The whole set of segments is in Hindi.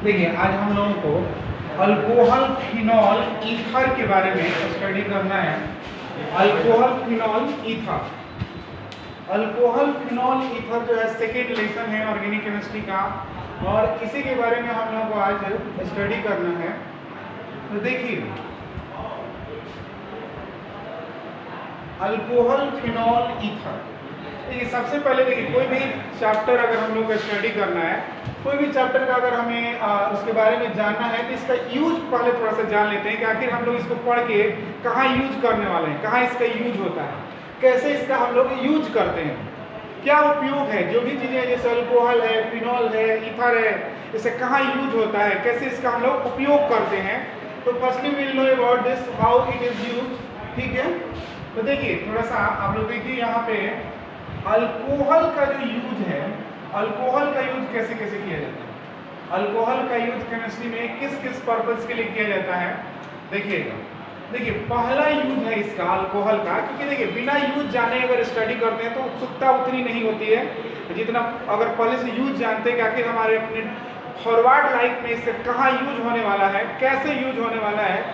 देखिए आज हम लोगों को अल्कोहल फिनॉल ईथर के बारे में स्टडी करना है। Alcohol phenol ether, alcohol phenol ether जो है सेकेंड लेसन है ऑर्गेनिक केमिस्ट्री का, और इसी के बारे में हम लोगों को आज स्टडी करना है। तो देखिए अल्कोहल फिनॉल ईथर, देखिए सबसे पहले देखिए कोई भी चैप्टर अगर हम लोग को स्टडी करना है, कोई भी चैप्टर का अगर हमें उसके बारे में जानना है तो इसका यूज पहले थोड़ा सा जान लेते हैं कि आखिर हम लोग इसको पढ़ के कहाँ यूज करने वाले हैं, कहाँ इसका यूज होता है, कैसे इसका हम लोग यूज करते हैं, क्या उपयोग है, जो भी चीज़ें जैसे अल्कोहल है, फिनॉल है, ईथर है, इसे कहाँ यूज होता है, कैसे इसका हम लोग उपयोग करते हैं। तो firstly will know about this how it is use. ठीक है, तो देखिए थोड़ा सा आप लोग देखिए यहाँ पे अल्कोहल का जो यूज है, अल्कोहल का यूज कैसे कैसे किया जाता है, अल्कोहल का यूज केमिस्ट्री में किस किस पर्पस के लिए किया जाता है। देखिएगा, देखिए पहला यूज है इसका अल्कोहल का, क्योंकि देखिए बिना यूज जाने अगर स्टडी करते हैं तो उत्सुकता उतनी नहीं होती है जितना अगर पहले से यूज जानते हैं कि आखिर हमारे अपने फॉरवर्ड लाइफ में इससे कहाँ यूज होने वाला है, कैसे यूज होने वाला है,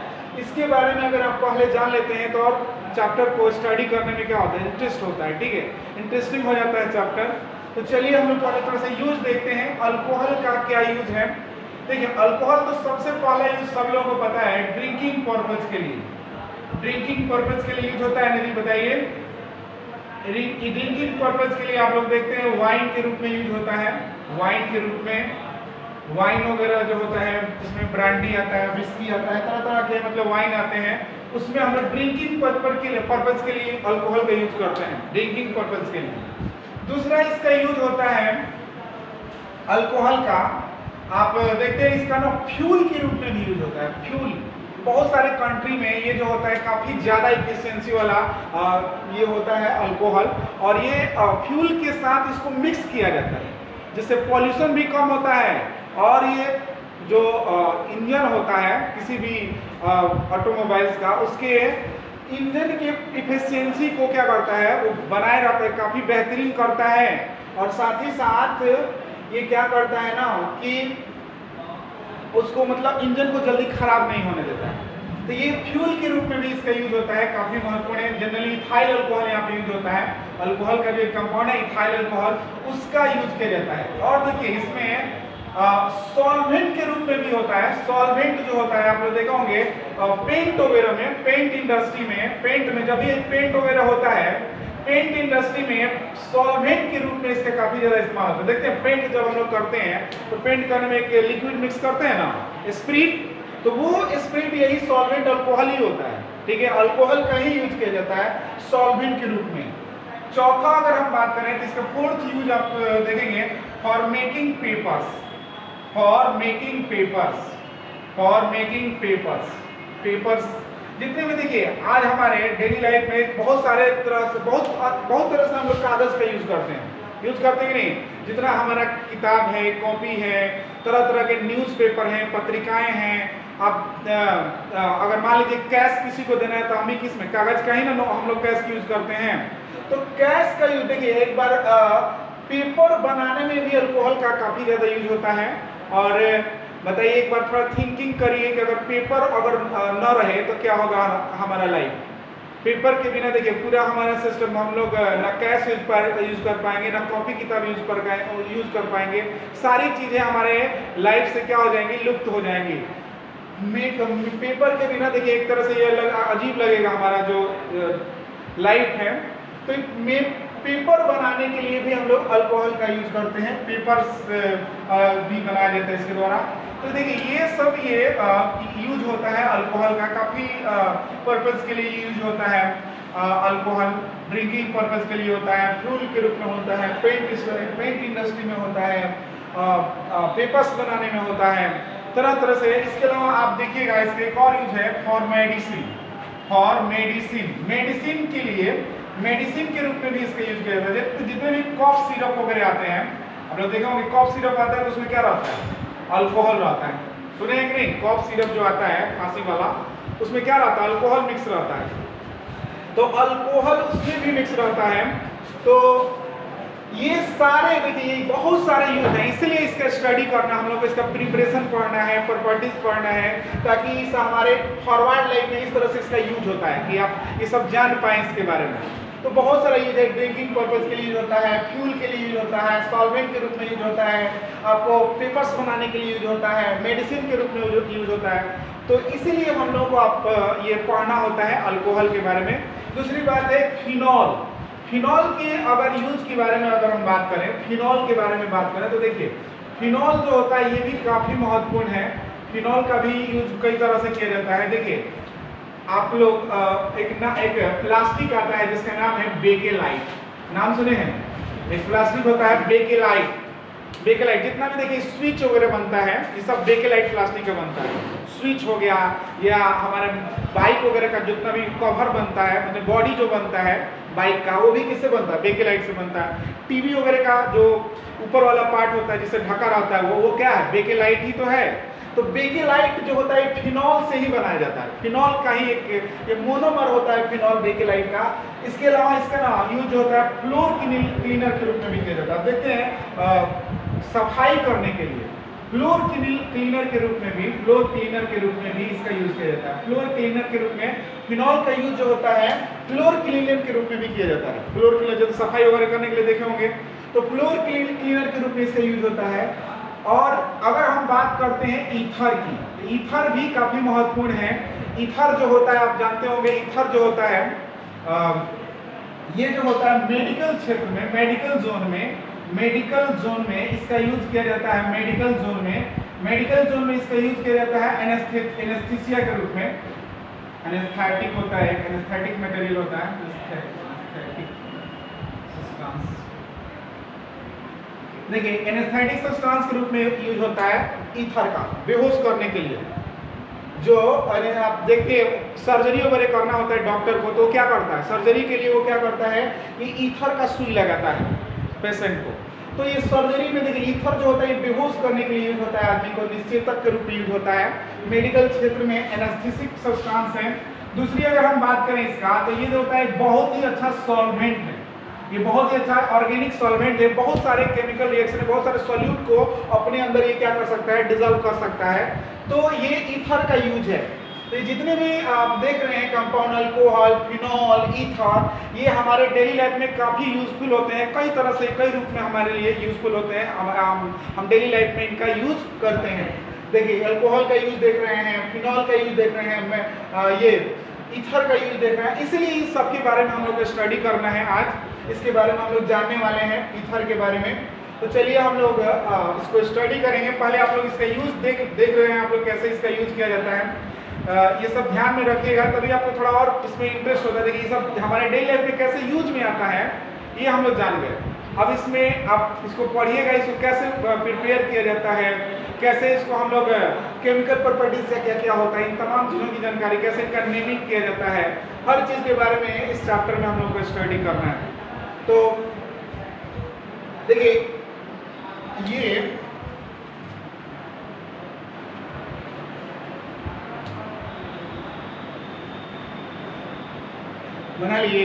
इसके बारे में अगर आप पहले जान लेते हैं तो और चैप्टर को स्टडी करने में क्या होता है, इंटरेस्ट होता है। ठीक है, इंटरेस्टिंग हो जाता है चैप्टर। तो चलिए हम लोग पहले थोड़ा सा यूज देखते हैं अल्कोहल का क्या यूज है। देखिए अल्कोहल तो सबसे पहला यूज सब लोगों को पता है, ड्रिंकिंग पर्पज के लिए, ड्रिंकिंग पर्पज के लिए यूज होता है। नहीं बताइए, ड्रिंकिंग पर्पज के लिए आप लोग देखते हैं वाइन के रूप में यूज होता है, वाइन के रूप में, वाइन वगैरह जो होता है इसमें ब्रांडी आता है, विस्की आता है, तरह तरह के मतलब वाइन आते हैं, उसमें हम लोग ड्रिंकिंग पर्पज के लिए अल्कोहल का यूज करते हैं, ड्रिंकिंग पर्पज के लिए। दूसरा इसका यूज होता है अल्कोहल का, आप देखते हैं इसका ना फ्यूल के रूप में भी यूज होता है। फ्यूल बहुत सारे कंट्री में ये जो होता है काफ़ी ज़्यादा इफिशिएंसी वाला ये होता है अल्कोहल, और ये फ्यूल के साथ इसको मिक्स किया जाता है जिससे पॉल्यूशन भी कम होता है, और ये जो इंजन होता है किसी भी ऑटोमोबाइल्स का, उसके इंजन के इफिशिएंसी को क्या करता है, वो बनाए रखता है, काफ़ी बेहतरीन करता है, और साथ ही साथ ये क्या करता है ना कि उसको मतलब इंजन को जल्दी खराब नहीं होने देता है। तो ये फ्यूल के रूप में भी इसका यूज होता है, काफ़ी महत्वपूर्ण है। जनरली इथाइल अल्कोहल यहाँ पे यूज होता है, अल्कोहल का जो कंपाउंड है इथाइल अल्कोहल, उसका यूज किया जाता है। और देखिए इसमें सॉल्वेंट के रूप में भी होता है। सॉल्वेंट जो होता है आप लोग देखा होंगे पेंट वगैरह में, पेंट इंडस्ट्री में, पेंट में जब ये पेंट वगैरह होता है, पेंट इंडस्ट्री में सॉल्वेंट के रूप में इसका काफी ज्यादा इस्तेमाल होता है। देखते हैं पेंट जब हम लोग करते हैं तो पेंट करने में एक लिक्विड मिक्स करते हैं ना, स्प्रिट, तो वो स्प्रिट यही सॉल्वेंट अल्कोहल ही होता है। ठीक है, अल्कोहल का ही यूज किया जाता है सॉल्वेंट के रूप में। चौथा अगर हम बात करें तो इसका फोर्थ यूज आप देखेंगे for making papers, for making papers, for making papers, papers जितने भी देखिए आज हमारे डेली लाइफ में बहुत सारे तरह से बहुत तरह से हम लोग कागज का यूज करते हैं कि नहीं, जितना हमारा किताब है, कॉपी है, तरह तरह के न्यूज़पेपर हैं, पत्रिकाएं हैं। अब अगर मान लीजिए कैश किसी को देना है तो हम ही किस में, कागज का ही ना हम लोग कैश यूज करते हैं। तो कैश का यूज देखिए एक बार पेपर बनाने में भी अल्कोहल का काफी ज्यादा यूज होता है। और बताइए एक बार थोड़ा थिंकिंग करिए कि अगर पेपर अगर न रहे तो क्या होगा हमारा लाइफ। पेपर के बिना देखिए पूरा हमारा सिस्टम, हम लोग ना कैश यूज कर पाएंगे, ना कॉपी किताब यूज कर पाएंगे, सारी चीजें हमारे लाइफ से क्या हो जाएंगी, लुप्त हो जाएंगी। पेपर के बिना देखिए एक तरह से ये अजीब लगेगा हमारा जो लाइफ है। तो पेपर बनाने के लिए भी हम लोग अल्कोहल का यूज करते हैं, पेपर्स भी बनाया जाता है इसके द्वारा। तो देखिए ये सब ये यूज होता है अल्कोहल का, काफ़ी पर्पस के लिए यूज होता है अल्कोहल। ड्रिंकिंग पर्पस के लिए होता है, फ्यूल के रूप में होता है, पेंट इंडस्ट्री में होता है, पेपर्स बनाने में होता है, तरह तरह से। इसके अलावा आप देखिएगा इसके एक और यूज है for medicine, for medicine, medicine के लिए, मेडिसिन के रूप में भी इसका यूज किया जाता है। तो जितने भी कॉफ सिरप वगैरह आते हैं, आप लोग देखा होंगे कॉफ सिरप आता है तो उसमें क्या रहता है, अल्कोहल रहता है। सुने हैं कि नहीं, कॉफ सिरप जो आता है खांसी वाला, उसमें क्या रहता है, अल्कोहल मिक्स रहता है। तो अल्कोहल उसमें भी मिक्स रहता है। तो ये सारे देखिए ये बहुत सारे यूज हैं, इसलिए इसका स्टडी करना, हम लोग को इसका प्रिपरेशन पढ़ना है, प्रॉपर्टीज पढ़ना है, ताकि इस हमारे फॉरवर्ड लाइफ में इस तरह से इसका यूज होता है कि आप ये सब जान पाएं इसके बारे में। तो बहुत सारा यूज है, ड्रिंकिंग पर्पज के लिए यूज होता है, फ्यूल के लिए यूज होता है, सॉल्वेंट के रूप में यूज होता है, आपको पेपर्स बनाने के लिए यूज होता है, मेडिसिन के रूप में यूज होता है। तो इसीलिए हम लोग को आप ये पढ़ना होता है अल्कोहल के बारे में। दूसरी बात है फिनॉल। फिनॉल के अगर यूज के बारे में अगर हम बात करें, फिनॉल के बारे में बात करें तो देखिए फिनॉल जो होता है ये भी काफ़ी महत्वपूर्ण है। फिनॉल का भी यूज कई तरह से किया जाता है। देखिए आप लोग एक प्लास्टिक आता है जिसका नाम है बेकेलाइट, नाम सुने हैं? एक प्लास्टिक होता है बेकेलाइट। बेकेलाइट जितना भी देखिए स्विच वगैरह बनता है ये सब बेकेलाइट प्लास्टिक का बनता है। स्विच हो गया या हमारे बाइक वगैरह का जितना भी कवर बनता है, मतलब बॉडी जो बनता है बाइक का, वो भी किससे बनता है? बेकेलाइट से बनता है। टीवी वगैरह का जो ऊपर वाला पार्ट होता है जिससे ढका रहता है वो क्या है? बेकेलाइट ही तो है। तो बेकेलाइट जो होता है फिनॉल से ही बनाया जाता है। फिनॉल का ही एक मोनोमर होता है फिनॉल बेकेलाइट का। इसके अलावा इसका ना यूज होता है फ्लोर क्लीनर के रूप में भी किया जाता है। देखते हैं सफाई करने के लिए फ्लोर क्लीनर के रूप में भी, फ्लोर क्लीनर के रूप में भी इसका यूज किया जाता है। फ्लोर क्लीनर के रूप में फिनॉल का यूज जो होता है फ्लोर क्लीनर के रूप में भी किया जाता है। फ्लोर क्लीनर जब सफाई वगैरह करने के लिए देखे होंगे तो फ्लोर क्लीनर के रूप में इसका यूज होता है। और अगर हम बात करते हैं ईथर की, तो ईथर भी काफी महत्वपूर्ण है। ईथर जो होता है आप जानते होंगे, ईथर जो होता है ये जो होता है मेडिकल क्षेत्र में, मेडिकल जोन में इसका यूज किया जाता है। मेडिकल जोन में इसका यूज किया जाता है एनेस्थीसिया के रूप में। एनेस्थेटिक होता है, एनेस्थेटिक मटेरियल होता है, एनेस्थेटिक सब्सटेंस। देखिए एनेस्थेटिक सब्सटेंस के रूप में यूज होता है ईथर का, बेहोश करने के लिए। जो आप देखते हैं सर्जरी वगैरह करना होता है डॉक्टर को, तो क्या करता है? सर्जरी के लिए वो क्या करता है कि ईथर का सुई लगाता है पेशेंट को। तो ये सर्जरी में देखिए ईथर जो होता है बेहोश करने के लिए यूज होता है, आदमी को निश्चेतक के रूप में यूज होता है। मेडिकल क्षेत्र में एनेस्थेटिक सब्सटेंस है। दूसरी अगर हम बात करें इसका, तो ये जो होता है बहुत ही अच्छा सॉल्वेंट है। ये बहुत ही अच्छा ऑर्गेनिक सॉल्वेंट है। बहुत सारे केमिकल रिएक्शन, बहुत सारे सॉल्यूट को अपने अंदर ये क्या कर सकता है? डिजोल्व कर सकता है। तो ये ईथर का यूज है। तो ये जितने भी आप देख रहे हैं कंपाउंड, अल्कोहल, फिनॉल, ईथर, ये हमारे डेली लाइफ में काफ़ी यूजफुल होते हैं। कई तरह से, कई रूप में हमारे लिए यूजफुल होते हैं। हम डेली लाइफ में इनका यूज करते हैं। देखिए अल्कोहल का यूज देख रहे हैं, फिनॉल का यूज देख रहे हैं, ये ईथर का यूज देख रहे हैं। इसलिए इस सब के बारे में हम लोग को स्टडी करना है। आज इसके बारे में हम लोग जानने वाले हैं, ईथर के बारे में। तो चलिए हम लोग इसको स्टडी करेंगे। पहले आप लोग इसका यूज देख रहे हैं, आप लोग कैसे इसका यूज किया जाता है। ये सब ध्यान में रखिएगा, तभी आपको थोड़ा और इसमें इंटरेस्ट होता है। देखिए ये सब हमारे डेली लाइफ में कैसे यूज में आता है ये हम लोग जान गए। अब इसमें आप इसको पढ़िएगा, इसको कैसे प्रिपेयर किया जाता है, कैसे इसको हम लोग केमिकल प्रॉपर्टीज से क्या क्या होता है, इन तमाम चीज़ों की जानकारी, कैसे इनका नेमिंग किया जाता है, हर चीज़ के बारे में इस चैप्टर में हम लोग को स्टडी करना है। तो देखिए ये बना लिए